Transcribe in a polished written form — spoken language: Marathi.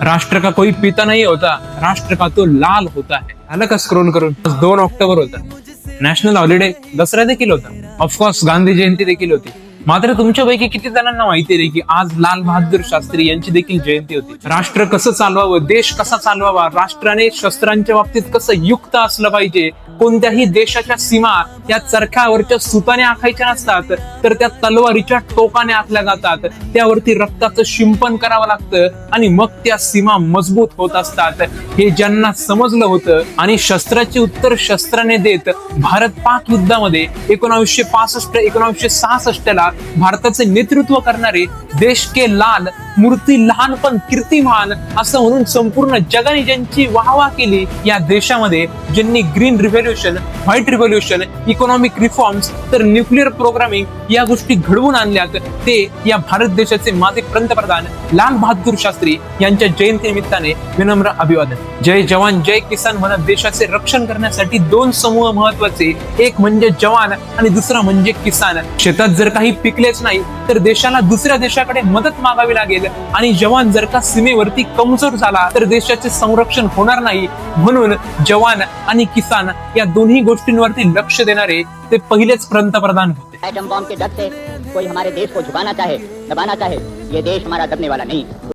राष्ट्र का कोई पिता नहीं होता, राष्ट्र का तो लाल होता है. आलं का स्क्रोल करून? 2 ऑक्टोबर होता, नॅशनल हॉलिडे, दसरा देखील होता, ऑफकोर्स गांधी जयंती देखील होती. मात्र तुमच्यापैकी किती जणांना माहिती रे की आज लाल बहादूर शास्त्री यांची देखील जयंती होती. राष्ट्र कसं चालवावं, देश कसा चालवावा, राष्ट्राने शस्त्रांच्या बाबतीत कसं युक्त असलं पाहिजे, कोणत्याही देशाच्या सीमा त्या चरख्यावरच्या सुताने आखायच्या नसतात, तर त्या तलवारीच्या टोकाने आखल्या जातात. त्यावरती रक्ताचं शिंपण करावं लागतं आणि मग त्या सीमा मजबूत होत असतात. हे ज्यांना समजलं होतं आणि शस्त्राचे उत्तर शस्त्राने देत भारत पाक युद्धामध्ये 1965-1966 ला भारताचे नेतृत्व करणारे देश के लाल, मूर्ती लहान पण कीर्तिमान असं म्हणून संपूर्ण जगाने ज्यांची वाहवा केली, या देशामध्ये ज्यांनी green revolution, white revolution, economic reforms तर न्यूक्लिअर प्रोग्रामिंग या गोष्टी घडवून आणल्यात, ते या भारत देशाचे माजी पंतप्रधान लाल बहादूर शास्त्री यांच्या जयंती निमित्ताने विनम्र अभिवादन. जय जवान जय किसान म्हणत देशाचे रक्षण करण्यासाठी 2 समूह महत्वाचे, एक म्हणजे जवान आणि दुसरा म्हणजे किसान. शेतात जर काही पिकलेच नाही तर देशाला दुसऱ्या देशाकडे मदत मागावी लागेल आणि जवान जर का सीमेवरती कमजोर झाला तर देशाचे संरक्षण होणार नाही. म्हणून जवान आणि किसान या दोन्ही गोष्टींवरती लक्ष देणारे ते पहिलेच पंतप्रधान होते. एटम बॉम्ब के डर से कोई हमारे देश को झुकाना चाहे, दबाना चाहे, ये देश हमारा दबने वाला नहीं.